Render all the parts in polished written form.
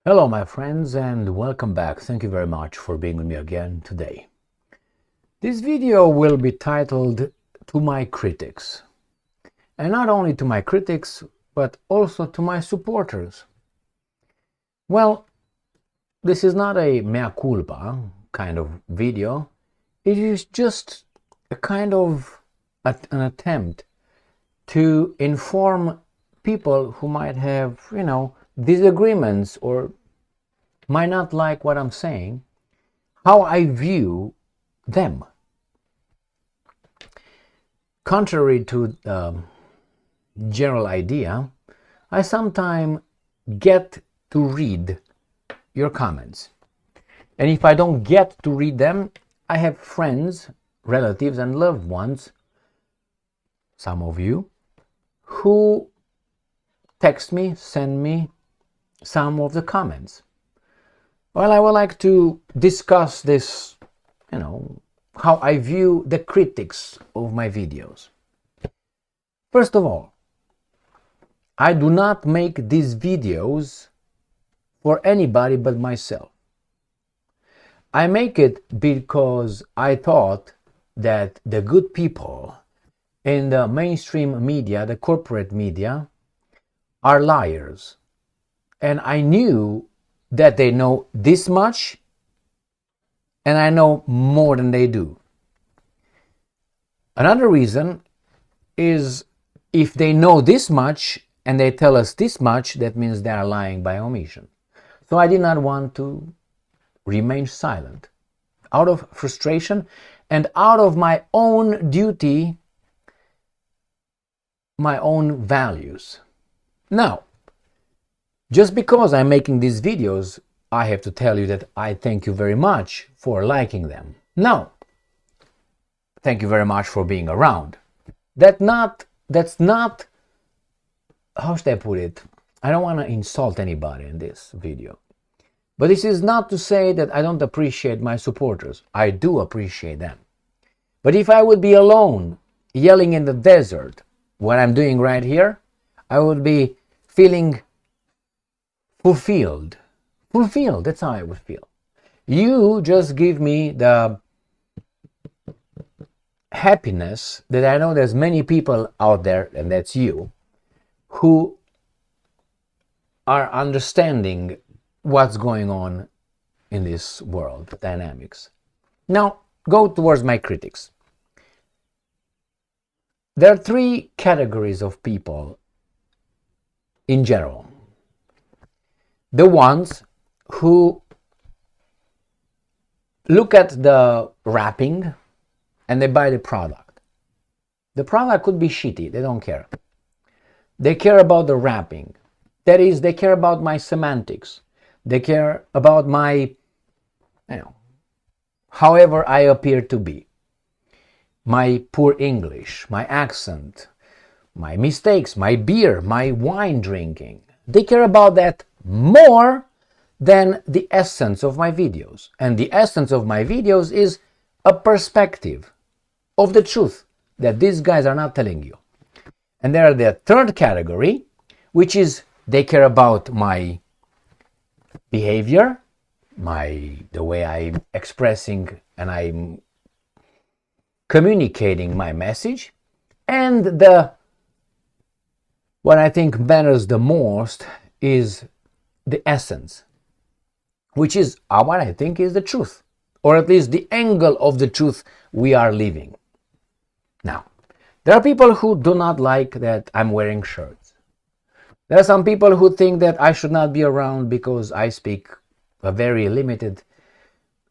Hello my friends and welcome back. Thank you very much for being with me again today. This video will be titled To My Critics. And not only to my critics, but also to my supporters. Well, this is not a mea culpa kind of video. It is just a kind of an attempt to inform people who might have, disagreements or might not like what I'm saying, how I view them. Contrary to the general idea, I sometimes get to read your comments. And if I don't get to read them, I have friends, relatives, and loved ones, some of you, who text me, send me some of the comments. Well, I would like to discuss this, how I view the critics of my videos. First of all, I do not make these videos for anybody but myself. I make it because I thought that the good people in the mainstream media, the corporate media, are liars. And I knew that they know this much, and I know more than they do. Another reason is if they know this much and they tell us this much, that means they are lying by omission. So I did not want to remain silent. Out of frustration and out of my own duty, my own values. Now, just because I'm making these videos, I have to tell you that I thank you very much for liking them. No. Thank you very much for being around. That's not, how should I put it? I don't want to insult anybody in this video. But this is not to say that I don't appreciate my supporters. I do appreciate them. But if I would be alone, yelling in the desert, what I'm doing right here, I would be feeling fulfilled, that's how I would feel. You just give me the happiness that I know there's many people out there, and that's you, who are understanding what's going on in this world dynamics. Now, go towards my critics. There are three categories of people in general. The ones who look at the wrapping and they buy the product. The product could be shitty, they don't care. They care about the wrapping. That is, they care about my semantics. They care about my, however I appear to be. My poor English, my accent, my mistakes, my beer, my wine drinking. They care about that more than the essence of my videos. And the essence of my videos is a perspective of the truth that these guys are not telling you. And there are the third category, which is they care about my behavior, the way I'm expressing and I'm communicating my message, and what I think matters the most is the essence, which is what I think is the truth, or at least the angle of the truth we are living. Now, there are people who do not like that I'm wearing shirts. There are some people who think that I should not be around because I speak a very limited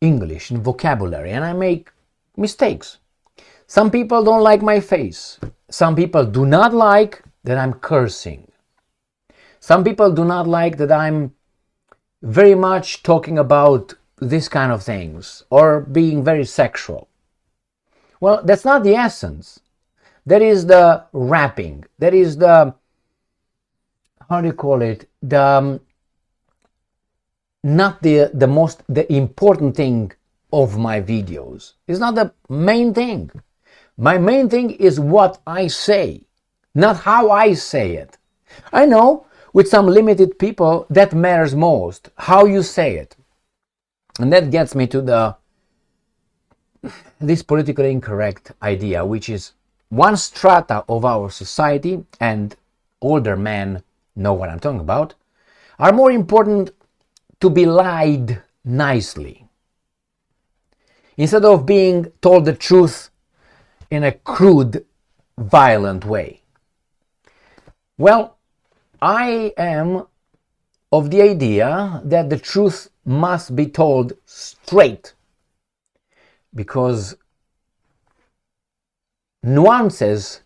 English and vocabulary and I make mistakes. Some people don't like my face. Some people do not like that I'm cursing. Some people do not like that I'm very much talking about this kind of things or being very sexual. Well, that's not the essence. That is the wrapping. That is the, how do you call it? Not the important thing of my videos. It's not the main thing. My main thing is what I say, not how I say it. I know with some limited people, that matters most, how you say it. And that gets me to this politically incorrect idea, which is one strata of our society, and older men know what I'm talking about, are more important to be lied nicely instead of being told the truth in a crude, violent way. Well, I am of the idea that the truth must be told straight, because nuances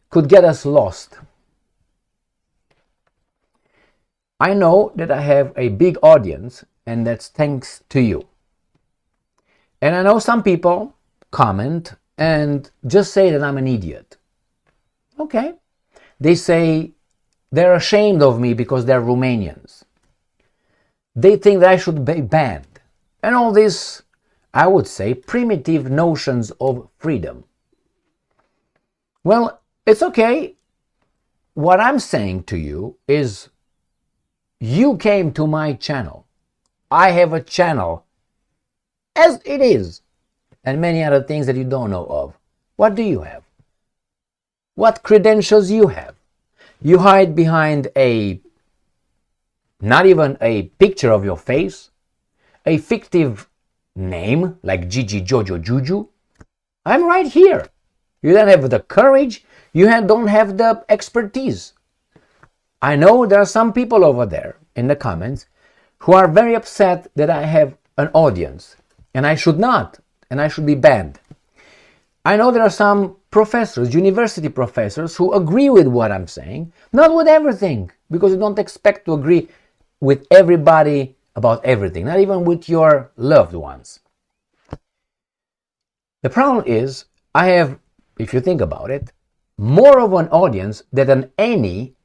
could get us lost. I know that I have a big audience, and that's thanks to you. And I know some people comment and just say that I'm an idiot. Okay. They say they're ashamed of me because they're Romanians. They think that I should be banned. And all these, I would say, primitive notions of freedom. Well, it's okay. What I'm saying to you is, you came to my channel. I have a channel as it is, and many other things that you don't know of. What do you have? What credentials you have? You hide behind not even a picture of your face, a fictive name like Gigi, Jojo, Juju. I'm right here. You don't have the courage. You don't have the expertise. I know there are some people over there in the comments who are very upset that I have an audience, and I should not, and I should be banned. I know there are some professors, university professors, who agree with what I'm saying, not with everything, because you don't expect to agree with everybody about everything, not even with your loved ones. The problem is, I have, if you think about it, more of an audience than any,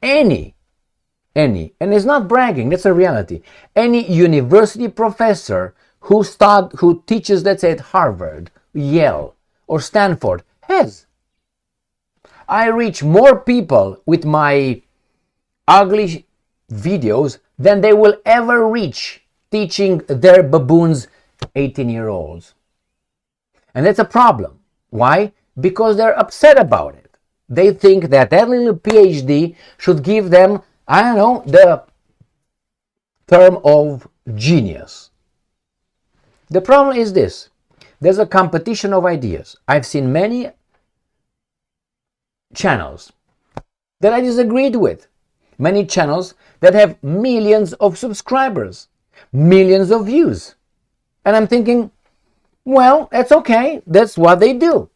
and it's not bragging, that's a reality, any university professor who teaches, let's say, at Harvard, Yale, or Stanford has. I reach more people with my ugly videos than they will ever reach teaching their baboons 18-year-olds. And that's a problem. Why? Because they're upset about it. They think that little PhD should give them, I don't know, the term of genius. The problem is this. There's a competition of ideas. I've seen many channels that I disagreed with. Many channels that have millions of subscribers, millions of views. And I'm thinking, well, that's okay. That's what they do.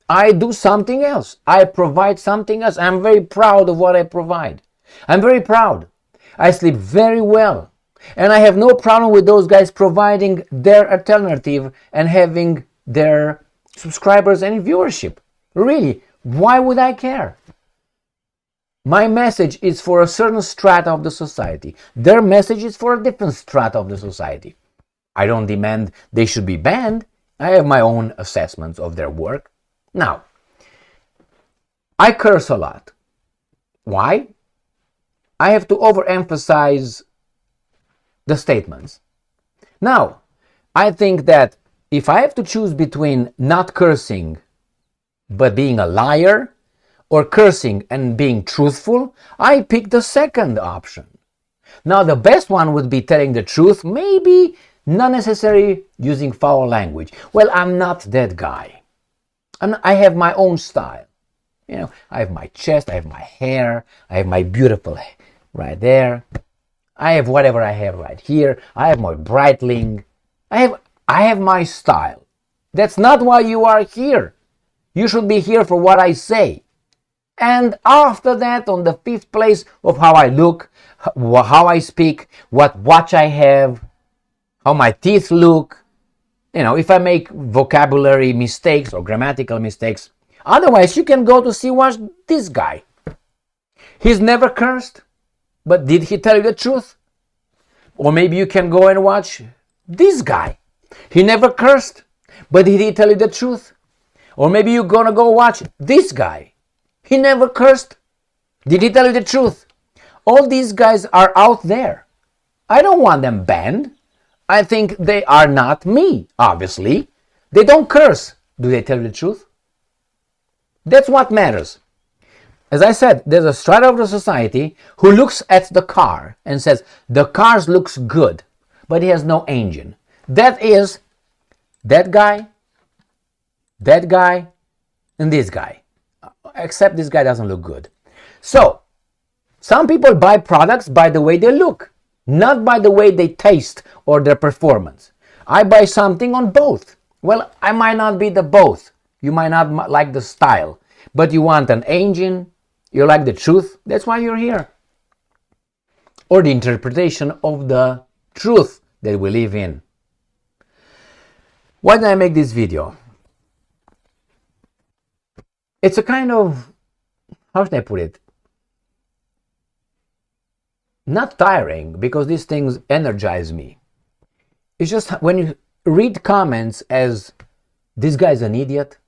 I do something else. I provide something else. I'm very proud of what I provide. I'm very proud. I sleep very well. And I have no problem with those guys providing their alternative and having their subscribers and viewership. Really, why would I care? My message is for a certain strata of the society. Their message is for a different strata of the society. I don't demand they should be banned. I have my own assessments of their work. Now, I curse a lot. Why? I have to overemphasize the statements. Now, I think that if I have to choose between not cursing but being a liar, or cursing and being truthful, I pick the second option. Now, the best one would be telling the truth, maybe not necessarily using foul language. Well, I'm not that guy. I have my own style. You know, I have my chest, I have my hair, I have my beautiful right there. I have whatever I have right here. I have my Breitling. I have my style. That's not why you are here. You should be here for what I say. And after that, on the fifth place of how I look, how I speak, what watch I have, how my teeth look, you know, if I make vocabulary mistakes or grammatical mistakes. Otherwise, you can go to see watch this guy. He's never cursed, but did he tell you the truth? Or maybe you can go and watch this guy. He never cursed, but did he tell you the truth? Or maybe you're gonna go watch this guy. He never cursed. Did he tell you the truth? All these guys are out there. I don't want them banned. I think they are not me, obviously. They don't curse. Do they tell you the truth? That's what matters. As I said, there's a strata of the society who looks at the car and says, the car looks good, but it has no engine. That is that guy, and this guy. Except this guy doesn't look good. So, some people buy products by the way they look, not by the way they taste or their performance. I buy something on both. Well, I might not be the both. You might not like the style, but you want an engine, you like the truth, that's why you're here. Or the interpretation of the truth that we live in. Why did I make this video? It's a kind of, how should I put it? Not tiring, because these things energize me. It's just when you read comments as, this guy's an idiot,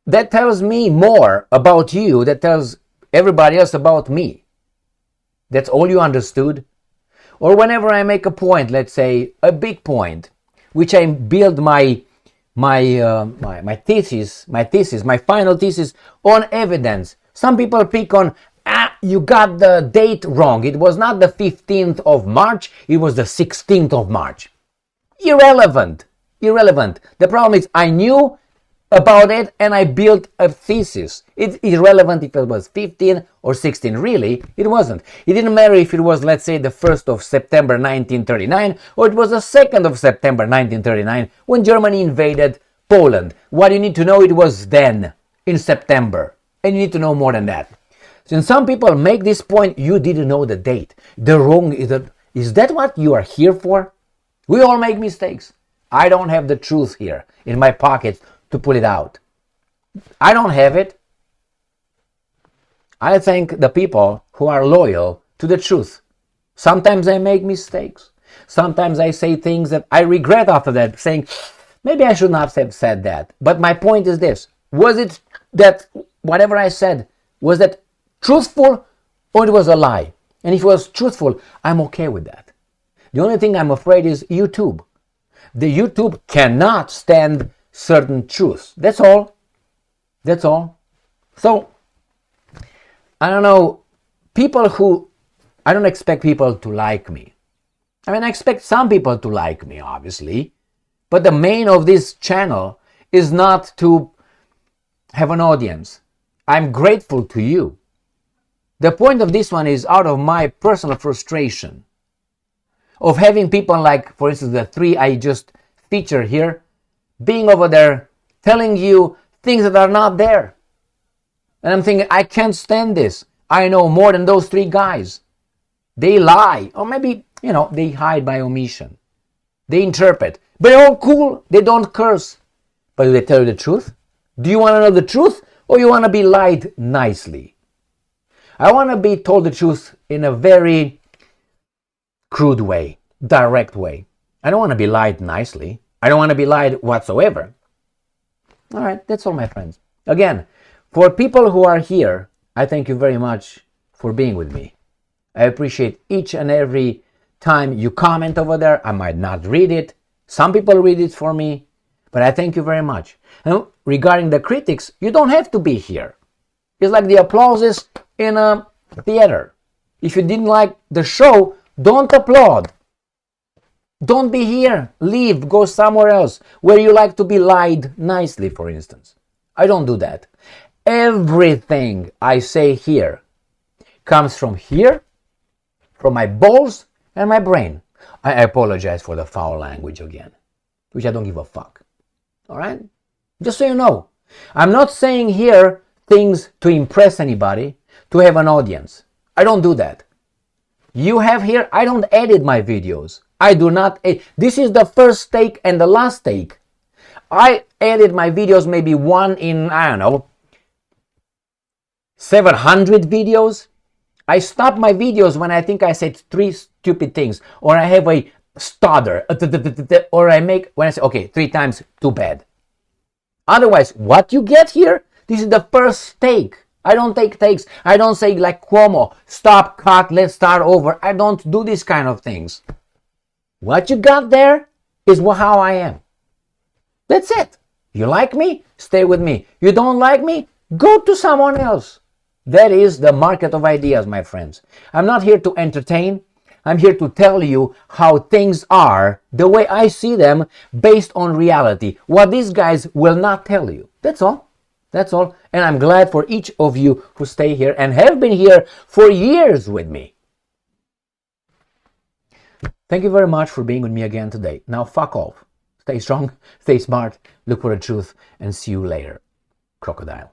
that tells me more about you, that tells everybody else about me. That's all you understood? Or whenever I make a point, let's say a big point, which I build my final thesis on evidence. Some people pick on, you got the date wrong. It was not the 15th of March, it was the 16th of March. Irrelevant. The problem is I knew about it and I built a thesis. It's irrelevant if it was 15 or 16. Really, it wasn't. It didn't matter if it was, let's say, the 1st of September 1939 or it was the 2nd of September 1939 when Germany invaded Poland. What you need to know, it was then, in September. And you need to know more than that. Since some people make this point, you didn't know the date. The wrong is that what you are here for? We all make mistakes. I don't have the truth here in my pocket to pull it out. I don't have it. I thank the people who are loyal to the truth. Sometimes I make mistakes. Sometimes I say things that I regret after that, saying, maybe I should not have said that. But my point is this. Was it that whatever I said, was that truthful or it was a lie? And if it was truthful, I'm okay with that. The only thing I'm afraid is YouTube. The YouTube cannot stand certain truths. That's all. So, I don't know, I don't expect people to like me. I mean, I expect some people to like me, obviously. But the main of this channel is not to have an audience. I'm grateful to you. The point of this one is out of my personal frustration of having people like, for instance, the three I just featured here, being over there, telling you things that are not there. And I'm thinking, I can't stand this. I know more than those three guys. They lie. Or maybe, they hide by omission. They interpret. But they're all cool. They don't curse. But do they tell you the truth? Do you want to know the truth? Or you want to be lied nicely? I want to be told the truth in a very crude way, direct way. I don't want to be lied nicely. I don't want to be lied whatsoever. All right, that's all, my friends. Again, for people who are here, I thank you very much for being with me. I appreciate each and every time you comment over there. I might not read it. Some people read it for me, but I thank you very much. And regarding the critics, you don't have to be here. It's like the applauses in a theater. If you didn't like the show, don't applaud. Don't be here. Leave. Go somewhere else where you like to be lied nicely, for instance. I don't do that. Everything I say here comes from here, from my balls and my brain. I apologize for the foul language again, which I don't give a fuck. All right? Just so you know, I'm not saying here things to impress anybody, to have an audience. I don't do that. You have here, I don't edit my videos. I do not edit. This is the first take and the last take. I edit my videos maybe one in, 700 videos. I stop my videos when I think I said three stupid things, or I have a stutter, or I make, when I say, okay, 3 times, too bad. Otherwise, what you get here, this is the first take. I don't take takes. I don't say like Cuomo, stop, cut, let's start over. I don't do these kind of things. What you got there is how I am. That's it. You like me? Stay with me. You don't like me? Go to someone else. That is the market of ideas, my friends. I'm not here to entertain. I'm here to tell you how things are, the way I see them, based on reality. What these guys will not tell you. That's all. That's all. And I'm glad for each of you who stay here and have been here for years with me. Thank you very much for being with me again today. Now fuck off. Stay strong, stay smart, look for the truth, and see you later. Crocodile.